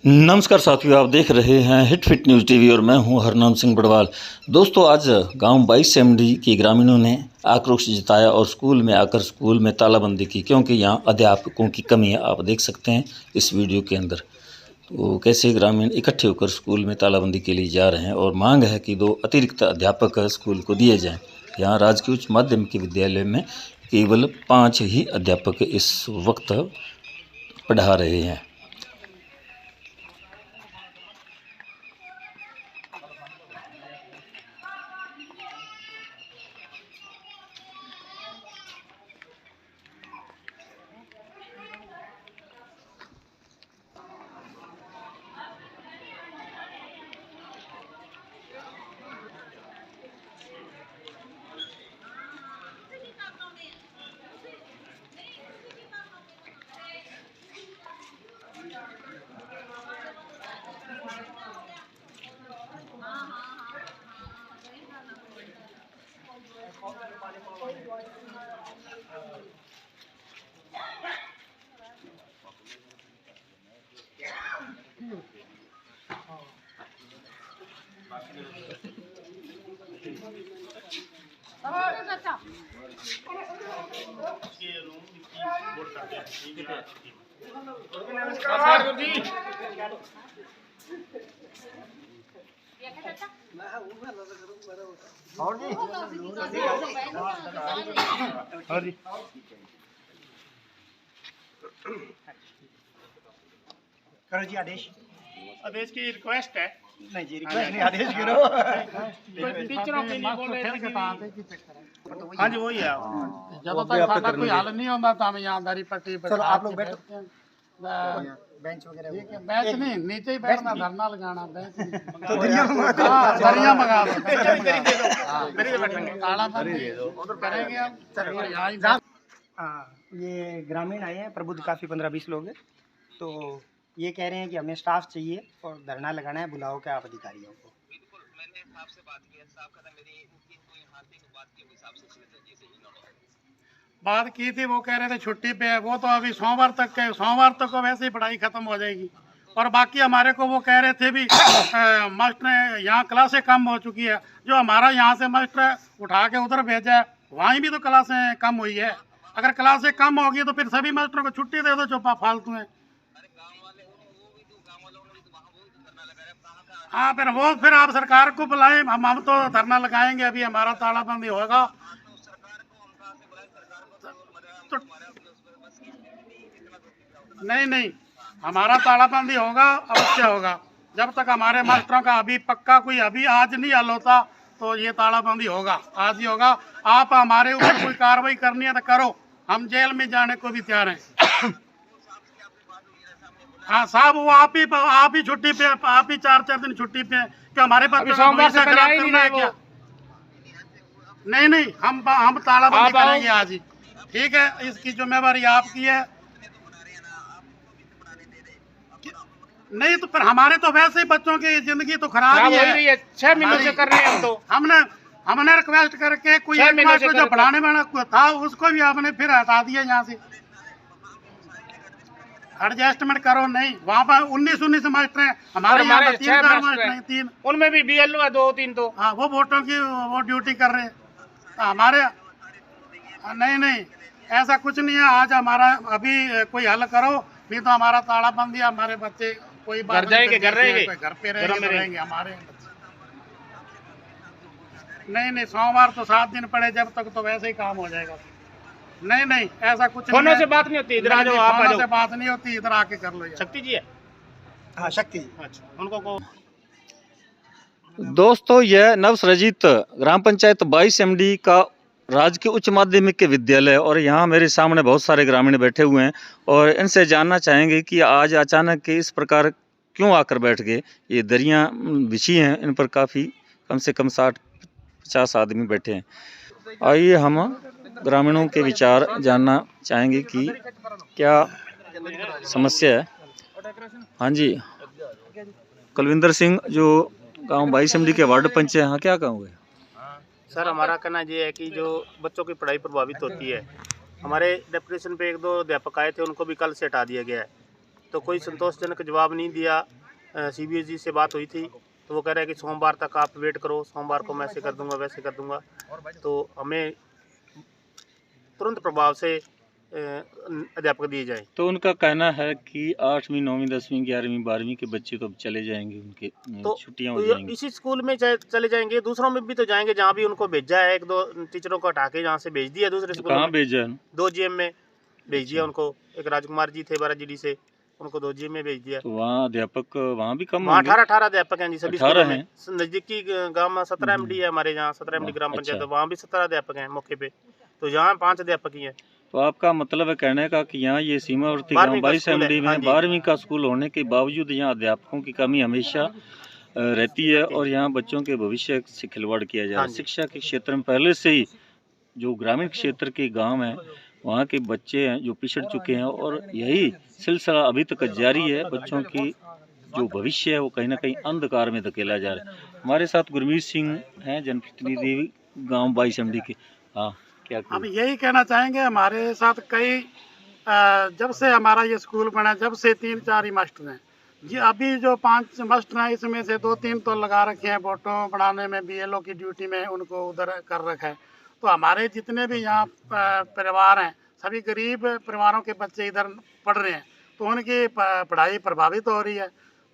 नमस्कार साथियों, आप देख रहे हैं हिट फिट न्यूज़ टीवी और मैं हूं हरनाम सिंह बड़वाल। दोस्तों, आज गांव 22 MD के ग्रामीणों ने आक्रोश जताया और स्कूल में आकर स्कूल में तालाबंदी की, क्योंकि यहां अध्यापकों की कमी है। आप देख सकते हैं इस वीडियो के अंदर तो कैसे ग्रामीण इकट्ठे होकर स्कूल में तालाबंदी के लिए जा रहे हैं और मांग है कि 2 अतिरिक्त अध्यापक स्कूल को दिए जाएँ। यहाँ राजकीय उच्च माध्यमिक विद्यालय में केवल 5 ही अध्यापक इस वक्त पढ़ा रहे हैं। नमस्कार जी। और जी करो जी आदेश। आदेश की रिक्वेस्ट है। नहीं जी रिक्वेस्ट नहीं, आदेश करो। टीचरों के लिए बोल रहे थे। हाँ जी वही है। जब तक साडा कोई हल नहीं होता तो हम ईमानदारी पट्टी पर चलो आप लोग बैठो, बेंच वगैरह बेंच नहीं, नीचे ही बैठना, धरना लगाना, बेंच नहीं। तो दरिया मंगा दो। हाँ, दरिया मंगा दो। दरी बैठेंगे। तालाबंदी करेंगे हम, चलो यहाँ ही ये ग्रामीण आए हैं, प्रबुद्ध काफ़ी 15-20 लोग हैं। तो ये कह रहे हैं कि हमें स्टाफ चाहिए और धरना लगाना है, बुलाओ क्या आप अधिकारियों को। बिल्कुल, मैंने साहब से बात की है। साहब का था मेरी यहाँ बात की हिसाब से बात की थी। वो कह रहे थे छुट्टी पे है, वो तो अभी सोमवार तक है। सोमवार तक को वैसे ही पढ़ाई खत्म हो जाएगी। और बाकी हमारे को वो कह रहे थे भी मास्टर यहाँ क्लासें कम हो चुकी है, जो हमारा यहाँ से मास्टर उठा के उधर भेजा है, वहीं भी तो क्लासें कम हुई है। अगर क्लासें कम होगी तो फिर सभी मास्टरों को छुट्टी दे दो जो फालतू है। हाँ, फिर आप सरकार को बुलाएं, हम तो धरना लगाएंगे। अभी हमारा तालाबंदी होगा तो नहीं, हमारा तालाबंदी होगा, अवश्य होगा। जब तक हमारे मास्टरों का अभी पक्का कोई अभी आज नहीं हल होता तो ये तालाबंदी होगा, आज ही होगा। आप हमारे ऊपर कोई कार्रवाई करनी है तो करो, हम जेल में जाने को भी तैयार हैं। हाँ साहब, वो आप ही छुट्टी पे, आप ही 4-4 दिन छुट्टी पे कि हमारे पास सोमवार से खराब करना है क्या? नहीं, हम तालाबंदी करेंगे आज ही। ठीक है, इसकी जिम्मेवारी आपकी है। नहीं तो फिर हमारे तो वैसे ही बच्चों की जिंदगी तो खराब ही है। 6 महीनों से कर रहे हैं हम तो। हमने रिक्वेस्ट करके कोई एक मास्टर जो पढ़ाने वाला था उसको भी आपने फिर हटा दिया यहाँ से। एडजस्टमेंट करो। नहीं, वहाँ पर 19 मास्टर हैं, हमारे यहाँ पर 3 मास्टर हैं, 3। उनमें भी BLO है 2-3 तो। हाँ, वो वोटों की वो ड्यूटी कर रहे हैं। हमारे नहीं, ऐसा कुछ नहीं है। आज हमारा अभी कोई हल करो, नहीं तो हमारा तालाबंदी, हमारे बच्चे कोई घर जाएंगे, घर रहेंगे, घर पे रहेंगे हमारे बच्चे। नहीं, सोमवार तो 7 दिन पड़े, जब तक तो वैसे ही काम हो जाएगा। नहीं, ऐसा कुछ नहीं। फोनों से बात नहीं होती, इधर आ जाओ, आप आ जाओ। से बात नहीं होती, इधर आके कर लो। शक्ति जी है। हाँ शक्ति। अच्छा, उनको को दोस्तों, यह नवसृजित ग्राम पंचायत 22 MD का राजकीय उच्च माध्यमिक के विद्यालय और यहाँ मेरे सामने बहुत सारे ग्रामीण बैठे हुए हैं और इनसे जानना चाहेंगे कि आज अचानक इस प्रकार क्यों आकर बैठ गए। ये दरियाँ बिछी हैं, इन पर काफ़ी कम से कम 60-50 आदमी बैठे हैं। आइए हम ग्रामीणों के विचार जानना चाहेंगे कि क्या समस्या है। हाँ जी, कुलविंदर सिंह जो गांव 22 MD के वार्ड पंच हैं, हाँ क्या कहूँगे। सर, हमारा कहना ये है कि जो बच्चों की पढ़ाई प्रभावित होती है, हमारे डेपुटेशन पे 1-2 अध्यापक आए थे, उनको भी कल से हटा दिया गया है। तो कोई संतोषजनक जवाब नहीं दिया। CBSE से बात हुई थी तो वो कह रहे हैं कि सोमवार तक आप वेट करो, सोमवार को मैं ऐसे कर दूंगा वैसे कर दूंगा। तो हमें तुरंत प्रभाव से अध्यापक दिए जाएं। तो उनका कहना है कि 8वीं 9वीं 10वीं 11वीं 12वीं के बच्चे तो अब चले जाएंगे, उनके तो छुट्टियां हो जाएंगी। इसी स्कूल में चले जाएंगे, दूसरों में भी तो जाएंगे जहाँ भी उनको भेजा है। 1-2 टीचरों को हटा के जहाँ से भेज दिया दूसरे स्कूल कहाँ में, भेजा है? 2 GM में भेज दिया उनको। एक राजकुमार जी थे 12 GD से, उनको 2 GM में भेज दिया। तो वहाँ अध्यापक वहाँ भी कम वहाँ होंगे? 18 अध्यापक हैं जी सभी 18 स्कूलों में। हैं? नजदीकी गांव में 17 MD है हमारे यहाँ, 17 MD ग्राम पंचायत अच्छा। है, वहाँ भी 17 अध्यापक हैं मौके पे। तो यहाँ 5 अध्यापक ही हैं। तो आपका मतलब है कहने का कि यहाँ ये सीमावर्ती 12वीं गांव का 22 स्कूल है, MD हाँ में जी। 12वीं का स्कूल होने के बावजूद यहाँ अध्यापकों की कमी हमेशा रहती है और यहाँ बच्चों के भविष्य से खिलवाड़ किया जा रहा हाँ है। जी। शिक्षा के क्षेत्र में पहले से ही जो ग्रामीण क्षेत्र के गांव हैं वहाँ के बच्चे हैं जो पिछड़ चुके हैं और यही सिलसिला अभी तक जारी है। बच्चों की जो भविष्य है वो कहीं ना कहीं अंधकार में धकेला जा रहा है। हमारे साथ गुरमीत सिंह हैं, जनप्रतिनिधि गाँव 22 MD के। हाँ, क्या हम कहें? यही कहना चाहेंगे, हमारे साथ कई जब से हमारा ये स्कूल बना, जब से 3-4 ही मास्टर हैं जी। अभी जो 5 मास्टर हैं इसमें से 2-3 तो लगा रखे हैं फोटो बनाने में, BLO की ड्यूटी में उनको उधर कर रखा है। तो हमारे जितने भी यहाँ परिवार हैं सभी गरीब परिवारों के बच्चे इधर पढ़ रहे हैं, तो उनकी पढ़ाई प्रभावित हो रही है।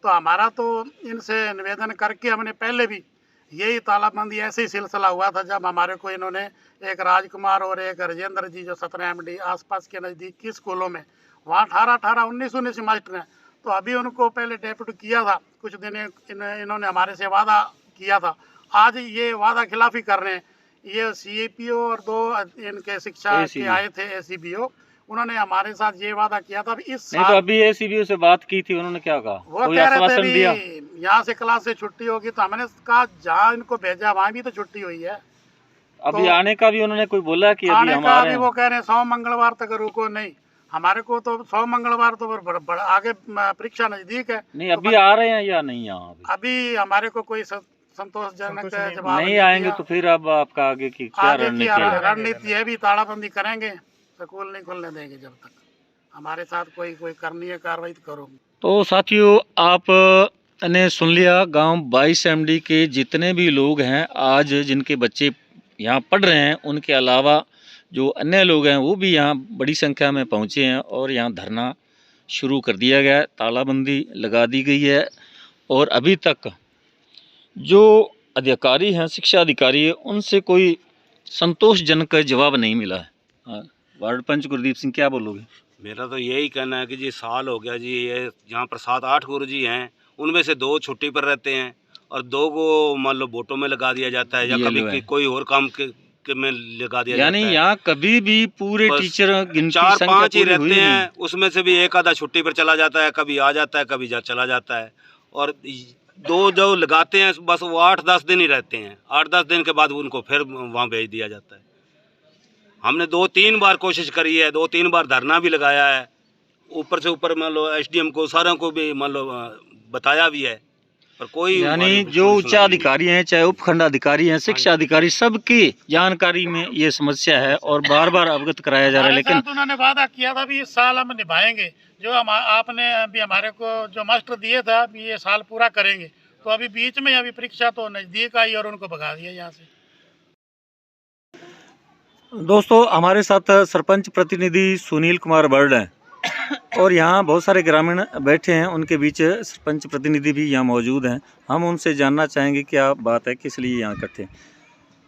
तो हमारा तो इनसे निवेदन करके हमने पहले भी यही तालाबंदी ऐसे ही सिलसिला हुआ था जब हमारे को इन्होंने एक राजकुमार और एक राजेंद्र जी जो 17 MD आसपास के नज़दीकी स्कूलों में, वहाँ 18 19 मास्टर हैं। तो अभी उनको पहले डेप्यूट किया था, कुछ दिन इन्होंने हमारे से वादा किया था, आज ये वादा खिलाफी कर रहे हैं। ये CAPO और 2 इनके शिक्षा के आए थे ACBO, उन्होंने हमारे साथ ये वादा किया था। इस नहीं, तो अभी ACBO से बात की थी, उन्होंने क्या कहा? वो कोई कह रहे थे आश्वासन दिया? भी यहाँ से क्लास से छुट्टी होगी, तो हमने कहा जहाँ इनको भेजा वहाँ भी तो छुट्टी हुई है। अभी तो आने का भी उन्होंने कोई बोला कि अभी आने हम का आ अभी रहे वो हैं? कह रहे हैं 100 मंगलवार तक रुको। नहीं, हमारे को तो 100 मंगलवार तो आगे परीक्षा नजदीक है। नहीं, अभी आ रहे हैं या नहीं यहाँ? अभी हमारे को कोई संतोषजनक जवाब नहीं आएंगे दिया। तो फिर अब आपका आगे की क्या आगे की रणनीति है? रणनीति है भी तालाबंदी करेंगे, स्कूल नहीं खुलने देंगे जब तक हमारे साथ कोई करनी है कार्रवाई तो करो। तो साथियों, आप ने सुन लिया गांव 22 MD के जितने भी लोग हैं आज जिनके बच्चे यहाँ पढ़ रहे हैं, उनके अलावा जो अन्य लोग हैं वो भी यहाँ बड़ी संख्या में पहुँचे हैं और यहाँ धरना शुरू कर दिया गया है, तालाबंदी लगा दी गई है और अभी तक जो अधिकारी हैं, शिक्षा अधिकारी है, उनसे कोई संतोषजनक जवाब नहीं मिला है। हाँ, वार्ड पंच गुरदीप सिंह, क्या बोलोगे? मेरा तो यही कहना है कि जी साल हो गया जी, ये यहाँ पर 7-8 गुरुजी हैं, उनमें से 2 छुट्टी पर रहते हैं और 2 को मान लो वोटों में लगा दिया जाता है या कभी कोई और काम के में लगा दिया जाता है। यानी यहाँ कभी भी पूरे टीचर गिनती 4-5 ही रहते हैं, उसमें से भी एक आधा छुट्टी पर चला जाता है, कभी आ जाता है, कभी चला जाता है। और 2 जो लगाते हैं बस वो 8-10 दिन ही रहते हैं, 8-10 दिन के बाद उनको फिर वहाँ भेज दिया जाता है। हमने 2-3 बार कोशिश करी है, 2-3 बार धरना भी लगाया है, ऊपर से ऊपर मान लो SDM को सारों को भी मान लो बताया भी है, पर कोई यानी जो उच्च अधिकारी हैं, चाहे उपखंड अधिकारी हैं, शिक्षा अधिकारी, सबकी जानकारी में ये समस्या है और बार बार अवगत कराया जा रहा है। लेकिन उन्होंने वादा किया था भी इस साल हम निभाएंगे, जो आपने अभी हमारे को जो मास्टर दिए था अभी ये साल पूरा करेंगे। तो अभी बीच में अभी परीक्षा तो नज़दीक आई और उनको भगा दिया यहाँ से। दोस्तों, हमारे साथ सरपंच प्रतिनिधि सुनील कुमार बर्ड हैं और यहाँ बहुत सारे ग्रामीण बैठे हैं, उनके बीच सरपंच प्रतिनिधि भी यहाँ मौजूद हैं। हम उनसे जानना चाहेंगे क्या बात है, किस लिए यहाँ इकट्ठे।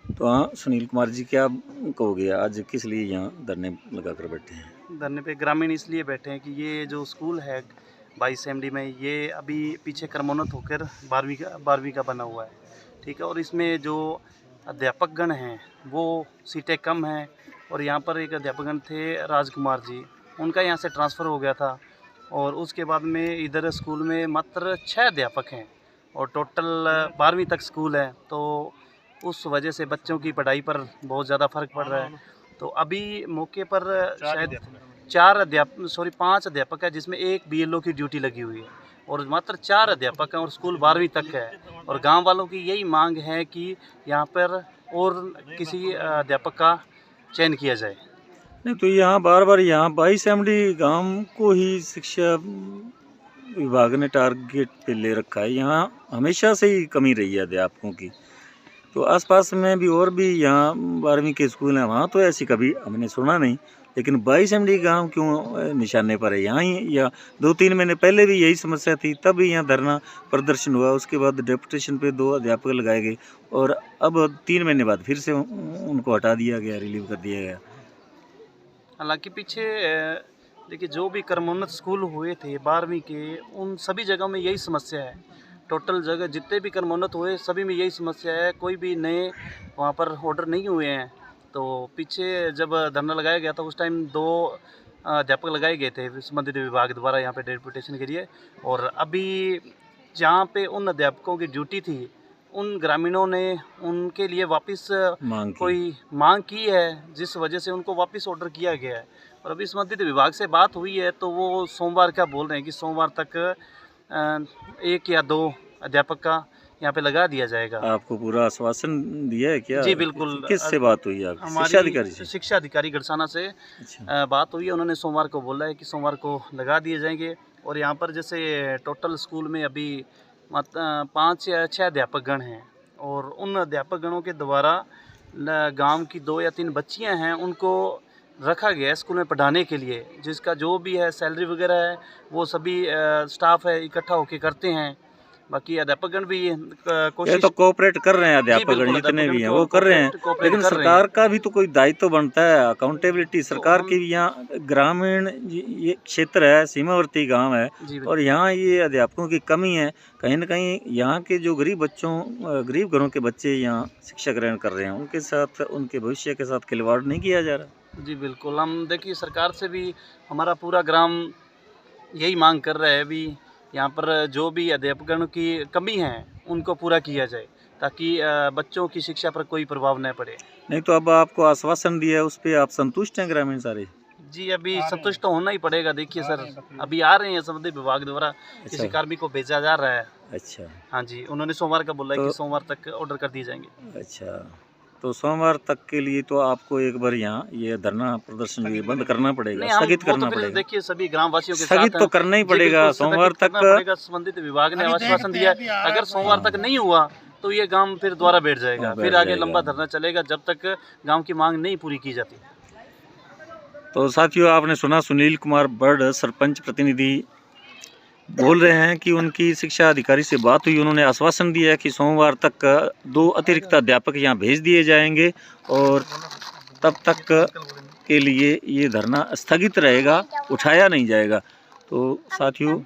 तो हाँ सुनील कुमार जी, क्या कहोगे, आज किस लिए यहाँ धरने लगा कर बैठे हैं? धरने पे ग्रामीण इसलिए बैठे हैं कि ये जो स्कूल है 22 MD में, ये अभी पीछे क्रमोन्नत होकर 12वीं का बना हुआ है, ठीक है। और इसमें जो अध्यापक गण हैं वो सीटें कम हैं और यहाँ पर एक अध्यापक गण थे राजकुमार जी, उनका यहाँ से ट्रांसफ़र हो गया था और उसके बाद में इधर स्कूल में मात्र 6 अध्यापक हैं और टोटल 12वीं तक स्कूल है। तो उस वजह से बच्चों की पढ़ाई पर बहुत ज़्यादा फ़र्क पड़ रहा है। तो अभी मौके पर शायद 5 अध्यापक है, जिसमें एक BLO की ड्यूटी लगी हुई है और मात्र 4 अध्यापक हैं और स्कूल 12वीं तक है। और गांव वालों की यही मांग है कि यहाँ पर और किसी अध्यापक का चयन किया जाए। नहीं तो यहाँ बार बार यहाँ 22 MD गांव को ही शिक्षा विभाग ने टारगेट पे ले रखा है। यहाँ हमेशा से ही कमी रही है अध्यापकों की। तो आसपास में भी और भी यहाँ 12वीं के स्कूल हैं, वहाँ तो ऐसी कभी हमने सुना नहीं, लेकिन 22 MD गाँव क्यों निशाने पर है? यहाँ ही या 2-3 महीने पहले भी यही समस्या थी, तब भी यहाँ धरना प्रदर्शन हुआ। उसके बाद डेपुटेशन पे 2 अध्यापक लगाए गए और अब 3 महीने बाद फिर से उनको हटा दिया गया, रिलीव कर दिया गया। हालांकि पीछे देखिए जो भी क्रमोन्नत स्कूल हुए थे 12वीं के, उन सभी जगहों में यही समस्या है। टोटल जगह जितने भी क्रमोन्नत हुए सभी में यही समस्या है, कोई भी नए वहाँ पर ऑर्डर नहीं हुए हैं। तो पीछे जब धरना लगाया गया था उस टाइम 2 अध्यापक लगाए गए थे संबंधित विभाग द्वारा यहाँ पे डेपुटेशन के लिए, और अभी जहाँ पे उन अध्यापकों की ड्यूटी थी उन ग्रामीणों ने उनके लिए वापस कोई मांग की है, जिस वजह से उनको वापस ऑर्डर किया गया है। और अभी संबंधित विभाग से बात हुई है तो वो सोमवार का बोल रहे हैं कि सोमवार तक 1 या 2 अध्यापक का यहाँ पे लगा दिया जाएगा। आपको पूरा आश्वासन दिया है क्या? जी बिल्कुल। किससे बात हुई है? शिक्षा अधिकारी से? शिक्षा अधिकारी गड़साना से अच्छा। बात हुई है। उन्होंने सोमवार को बोला है कि सोमवार को लगा दिए जाएंगे। और यहाँ पर जैसे टोटल स्कूल में अभी 5 या 6 अध्यापक गण हैं, और उन अध्यापक गणों के द्वारा गांव की 2 या 3 बच्चियां हैं उनको रखा गया है स्कूल में पढ़ाने के लिए, जिसका जो भी है सैलरी वगैरह है वो सभी स्टाफ है इकट्ठा होकर करते हैं। बाकी अध्यापकगण भी कोशिश तो कोऑपरेट कर रहे हैं, अध्यापकगण जितने भी हैं वो कर रहे हैं, लेकिन सरकार का भी तो कोई दायित्व बनता है, अकाउंटेबिलिटी सरकार की भी। यहाँ ग्रामीण ये क्षेत्र है, सीमावर्ती गांव है, और यहाँ ये अध्यापकों की कमी है। कहीं ना कहीं यहाँ के जो गरीब गरीब घरों के बच्चे यहाँ शिक्षा ग्रहण कर रहे हैं, उनके साथ, उनके भविष्य के साथ खिलवाड़ नहीं किया जा रहा। जी बिल्कुल। हम देखिए सरकार से भी हमारा पूरा ग्राम यही मांग कर रहा है अभी यहाँ पर जो भी अध्यापकों की कमी है उनको पूरा किया जाए, ताकि बच्चों की शिक्षा पर कोई प्रभाव न पड़े। नहीं तो अब आपको आश्वासन दिया है, उस पर आप संतुष्ट हैं ग्रामीण सारे? जी अभी संतुष्ट तो होना ही पड़ेगा। देखिए सर, अभी आ रहे हैं संबंधित विभाग द्वारा किसी कार्मिक को भेजा जा रहा है। अच्छा। हाँ जी, उन्होंने सोमवार का बोला है कि सोमवार तक ऑर्डर कर दिए जाएंगे। अच्छा, तो सोमवार तक के लिए तो आपको एक बार यहाँ ये धरना प्रदर्शन जो बंद करना पड़ेगा, स्थगित करना पड़ेगा। देखिए सभी ग्रामवासियों के स्थगित तो करना ही पड़ेगा सोमवार तक। संबंधित विभाग ने आश्वासन दिया, अगर सोमवार तक नहीं हुआ तो ये गांव फिर दोबारा बैठ जाएगा, फिर आगे लंबा धरना चलेगा जब तक गांव की मांग नहीं पूरी की जाती। तो साथियों, आपने सुना सुनील कुमार बर्ड सरपंच प्रतिनिधि बोल रहे हैं कि उनकी शिक्षा अधिकारी से बात हुई, उन्होंने आश्वासन दिया है कि सोमवार तक 2 अतिरिक्त अध्यापक यहाँ भेज दिए जाएंगे और तब तक के लिए ये धरना स्थगित रहेगा, उठाया नहीं जाएगा। तो साथियों,